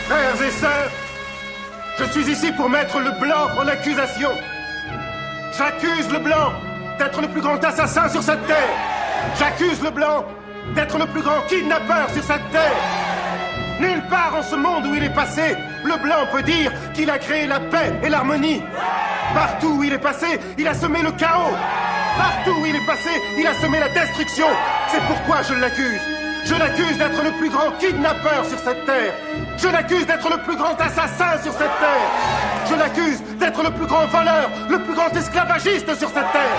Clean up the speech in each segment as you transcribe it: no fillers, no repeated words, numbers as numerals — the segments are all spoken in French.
Frères et sœurs, je suis ici pour mettre le blanc en accusation. J'accuse le blanc d'être le plus grand assassin sur cette terre. J'accuse le blanc d'être le plus grand kidnappeur sur cette terre. Nulle part en ce monde où il est passé, le blanc peut dire qu'il a créé la paix et l'harmonie. Partout où il est passé, il a semé le chaos. Partout où il est passé, il a semé la destruction. C'est pourquoi je l'accuse. Je l'accuse d'être le plus grand kidnappeur sur cette terre. Je l'accuse d'être le plus grand assassin sur cette terre. Je l'accuse d'être le plus grand voleur, le plus grand esclavagiste sur cette terre.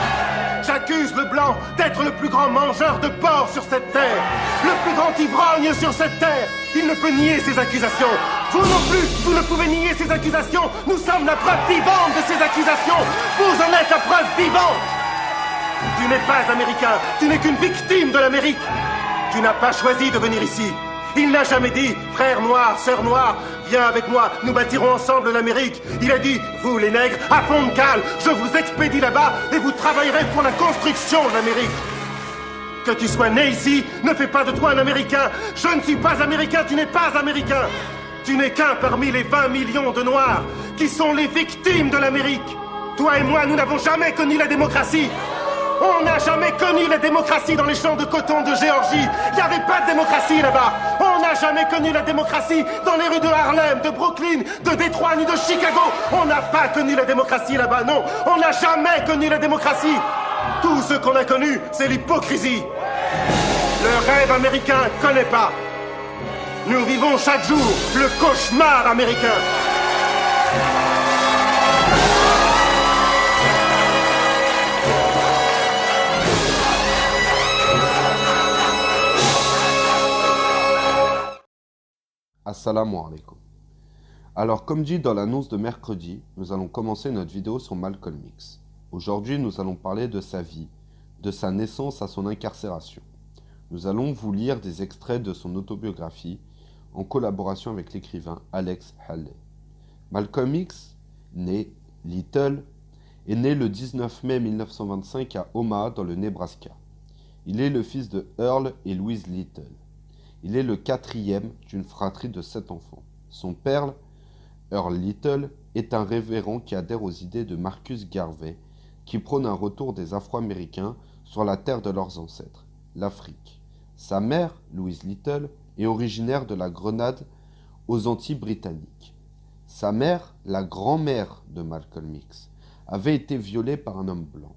J'accuse le blanc d'être le plus grand mangeur de porc sur cette terre. Le plus grand ivrogne sur cette terre. Il ne peut nier ces accusations. Vous non plus, vous ne pouvez nier ces accusations. Nous sommes la preuve vivante de ces accusations. Vous en êtes la preuve vivante. Tu n'es pas américain, tu n'es qu'une victime de l'Amérique. Tu n'as pas choisi de venir ici. Il n'a jamais dit, frère noir, sœur noire, viens avec moi, nous bâtirons ensemble l'Amérique. Il a dit, vous les nègres, à fond de cale, je vous expédie là-bas et vous travaillerez pour la construction de l'Amérique. Que tu sois né ici ne fait pas de toi un Américain. Je ne suis pas américain, tu n'es pas américain. Tu n'es qu'un parmi les 20 millions de Noirs qui sont les victimes de l'Amérique. Toi et moi, nous n'avons jamais connu la démocratie. On n'a jamais connu la démocratie dans les champs de coton de Géorgie. Il n'y avait pas de démocratie là-bas. On n'a jamais connu la démocratie dans les rues de Harlem, de Brooklyn, de Détroit ni de Chicago. On n'a pas connu la démocratie là-bas, non. On n'a jamais connu la démocratie. Tout ce qu'on a connu, c'est l'hypocrisie. Le rêve américain ne connaît pas. Nous vivons chaque jour le cauchemar américain. Assalamu alaikum. Alors, comme dit dans l'annonce de mercredi, nous allons commencer notre vidéo sur Malcolm X. Aujourd'hui, nous allons parler de sa vie, de sa naissance à son incarcération. Nous allons vous lire des extraits de son autobiographie en collaboration avec l'écrivain Alex Haley. Malcolm X, né Little, est né le 19 mai 1925 à Omaha dans le Nebraska. Il est le fils de Earl et Louise Little. Il est le quatrième d'une fratrie de 7 enfants. Son père, Earl Little, est un révérend qui adhère aux idées de Marcus Garvey, qui prône un retour des Afro-Américains sur la terre de leurs ancêtres, l'Afrique. Sa mère, Louise Little, est originaire de la Grenade aux Antilles britanniques. Sa mère, la grand-mère de Malcolm X, avait été violée par un homme blanc.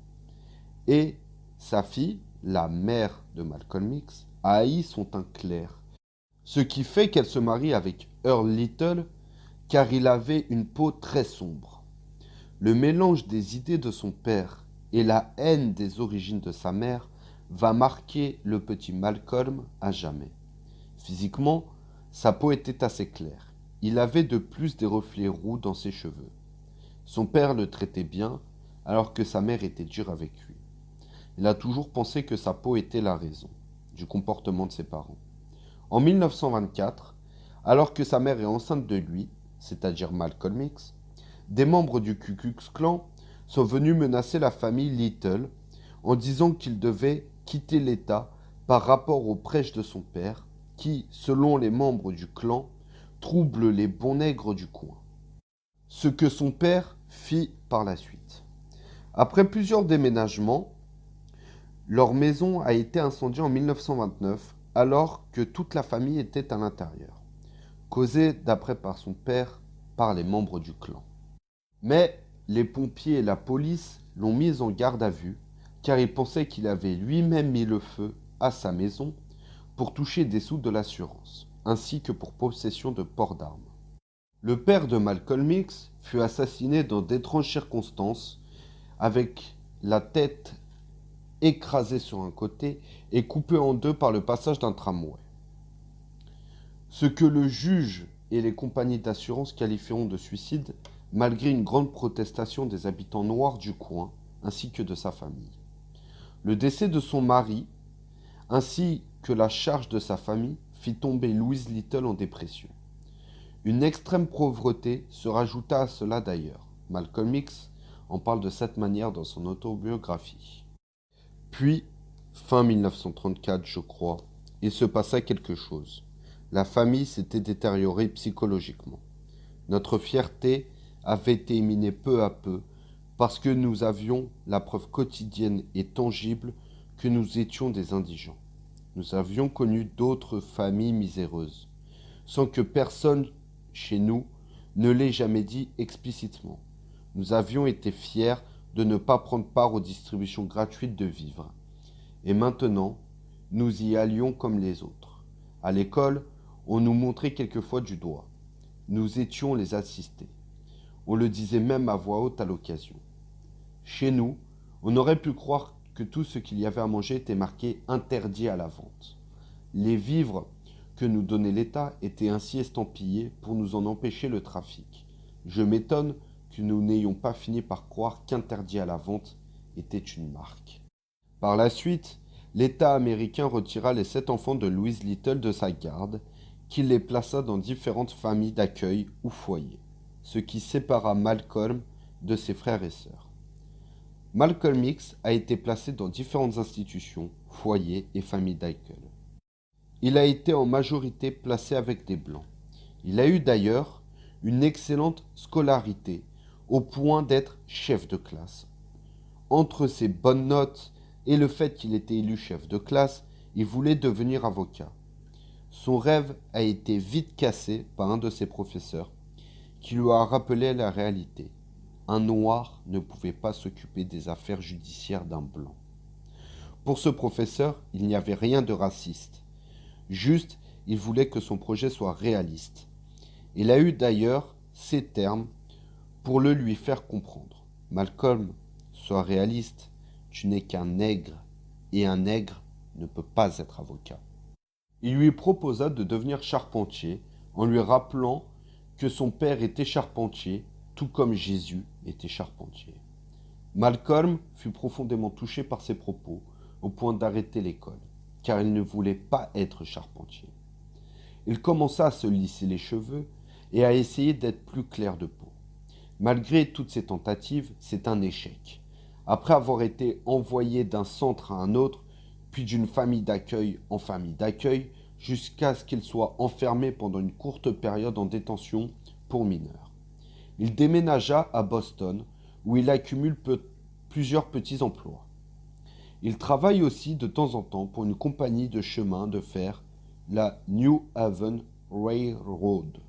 Et sa fille, la mère de Malcolm X, a haï son teint clair, ce qui fait qu'elle se marie avec Earl Little car il avait une peau très sombre. Le mélange des idées de son père et la haine des origines de sa mère va marquer le petit Malcolm à jamais. Physiquement, sa peau était assez claire. Il avait de plus des reflets roux dans ses cheveux. Son père le traitait bien alors que sa mère était dure avec lui. Il a toujours pensé que sa peau était la raison du comportement de ses parents. En 1924, alors que sa mère est enceinte de lui, c'est-à-dire Malcolm X, des membres du Ku Klux Klan sont venus menacer la famille Little en disant qu'il devait quitter l'État par rapport aux prêches de son père qui, selon les membres du clan, troublent les bons nègres du coin. Ce que son père fit par la suite. Après plusieurs déménagements, leur maison a été incendiée en 1929 alors que toute la famille était à l'intérieur, causée d'après par son père par les membres du clan. Mais les pompiers et la police l'ont mis en garde à vue car ils pensaient qu'il avait lui-même mis le feu à sa maison pour toucher des sous de l'assurance, ainsi que pour possession de port d'armes. Le père de Malcolm X fut assassiné dans d'étranges circonstances avec la tête écrasé sur un côté et coupé en deux par le passage d'un tramway. Ce que le juge et les compagnies d'assurance qualifieront de suicide, malgré une grande protestation des habitants noirs du coin, ainsi que de sa famille. Le décès de son mari, ainsi que la charge de sa famille, fit tomber Louise Little en dépression. Une extrême pauvreté se rajouta à cela d'ailleurs. Malcolm X en parle de cette manière dans son autobiographie. Puis, fin 1934, je crois, il se passa quelque chose. La famille s'était détériorée psychologiquement. Notre fierté avait été minée peu à peu parce que nous avions la preuve quotidienne et tangible que nous étions des indigents. Nous avions connu d'autres familles miséreuses, sans que personne chez nous ne l'ait jamais dit explicitement. Nous avions été fiers de ne pas prendre part aux distributions gratuites de vivres. Et maintenant, nous y allions comme les autres. À l'école, on nous montrait quelquefois du doigt. Nous étions les assistés. On le disait même à voix haute à l'occasion. Chez nous, on aurait pu croire que tout ce qu'il y avait à manger était marqué « interdit à la vente ». Les vivres que nous donnait l'État étaient ainsi estampillés pour nous en empêcher le trafic. Je m'étonne que nous n'ayons pas fini par croire qu'interdit à la vente était une marque. Par la suite, l'État américain retira les 7 enfants de Louise Little de sa garde, qu'il les plaça dans différentes familles d'accueil ou foyers, ce qui sépara Malcolm de ses frères et sœurs. Malcolm X a été placé dans différentes institutions, foyers et familles d'accueil. Il a été en majorité placé avec des Blancs. Il a eu d'ailleurs une excellente scolarité, au point d'être chef de classe. Entre ses bonnes notes et le fait qu'il était élu chef de classe, il voulait devenir avocat. Son rêve a été vite cassé par un de ses professeurs, qui lui a rappelé la réalité. Un noir ne pouvait pas s'occuper des affaires judiciaires d'un blanc. Pour ce professeur, il n'y avait rien de raciste. Juste, il voulait que son projet soit réaliste. Il a eu d'ailleurs ces termes pour le lui faire comprendre. Malcolm, sois réaliste, tu n'es qu'un nègre, et un nègre ne peut pas être avocat. Il lui proposa de devenir charpentier en lui rappelant que son père était charpentier, tout comme Jésus était charpentier. Malcolm fut profondément touché par ces propos, au point d'arrêter l'école, car il ne voulait pas être charpentier. Il commença à se lisser les cheveux et à essayer d'être plus clair de peau. Malgré toutes ces tentatives, c'est un échec. Après avoir été envoyé d'un centre à un autre, puis d'une famille d'accueil en famille d'accueil, jusqu'à ce qu'il soit enfermé pendant une courte période en détention pour mineurs. Il déménagea à Boston, où il accumule plusieurs petits emplois. Il travaille aussi de temps en temps pour une compagnie de chemin de fer, la New Haven Railroad.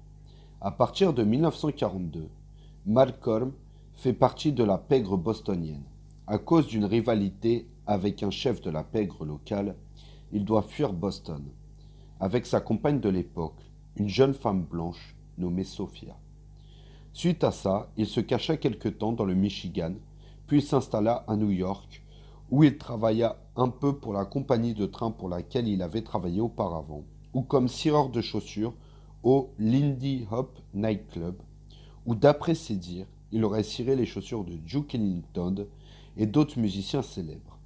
À partir de 1942, Malcolm fait partie de la pègre bostonienne. À cause d'une rivalité avec un chef de la pègre locale, il doit fuir Boston, avec sa compagne de l'époque, une jeune femme blanche nommée Sophia. Suite à ça, il se cacha quelque temps dans le Michigan, puis s'installa à New York, où il travailla un peu pour la compagnie de train pour laquelle il avait travaillé auparavant, ou comme cireur de chaussures au Lindy Hop Nightclub, où d'après ses dires, il aurait ciré les chaussures de Duke Ellington et d'autres musiciens célèbres.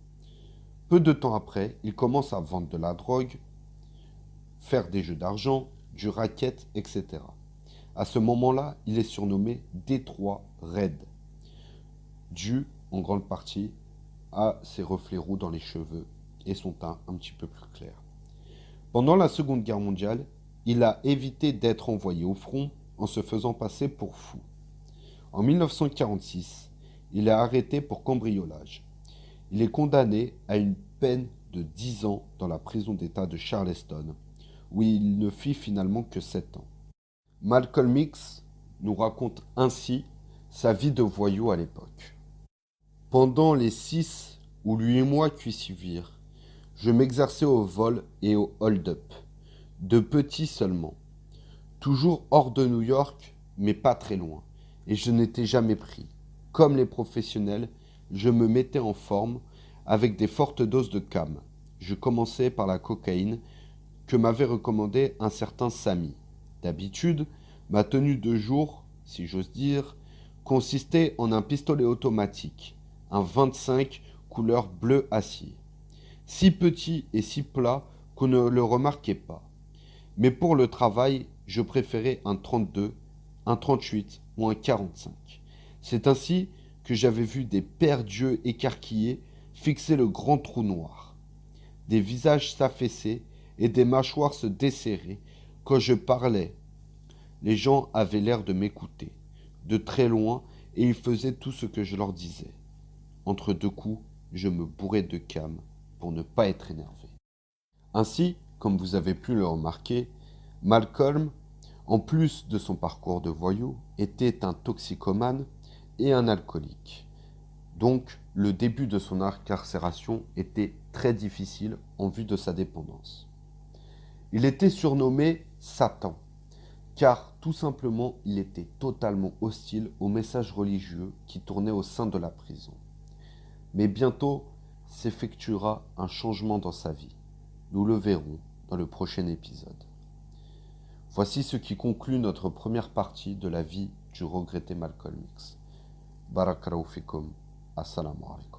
Peu de temps après, il commence à vendre de la drogue, faire des jeux d'argent, du racket, etc. À ce moment-là, il est surnommé Détroit Red, dû en grande partie à ses reflets roux dans les cheveux et son teint un petit peu plus clair. Pendant la Seconde Guerre mondiale, il a évité d'être envoyé au front en se faisant passer pour fou. En 1946, il est arrêté pour cambriolage. Il est condamné à une peine de 10 ans dans la prison d'État de Charleston, où il ne fit finalement que 7 ans. Malcolm X nous raconte ainsi sa vie de voyou à l'époque. Pendant les 6 ou 8 mois qui suivirent, je m'exerçais au vol et au hold-up, de petits seulement, toujours hors de New York, mais pas très loin, et je n'étais jamais pris. Comme les professionnels, je me mettais en forme avec des fortes doses de cam. Je commençais par la cocaïne que m'avait recommandé un certain Samy. D'habitude, ma tenue de jour, si j'ose dire, consistait en un pistolet automatique, un 25 couleur bleu acier. Si petit et si plat qu'on ne le remarquait pas. Mais pour le travail, je préférais un 32, un 38 ou un 45. C'est ainsi que j'avais vu des paires d'yeux écarquillés fixer le grand trou noir, des visages s'affaisser et des mâchoires se desserrer Quand je parlais, les gens avaient l'air de m'écouter, de très loin, et ils faisaient tout ce que je leur disais. Entre deux coups, je me bourrais de cam pour ne pas être énervé. Ainsi, comme vous avez pu le remarquer, Malcolm, en plus de son parcours de voyou, était un toxicomane et un alcoolique. Donc, le début de son incarcération était très difficile en vue de sa dépendance. Il était surnommé Satan, car tout simplement il était totalement hostile aux messages religieux qui tournaient au sein de la prison. Mais bientôt s'effectuera un changement dans sa vie. Nous le verrons dans le prochain épisode. Voici ce qui conclut notre première partie de la vie du regretté Malcolm X. Barakallahu fikum. Assalamu alaikum.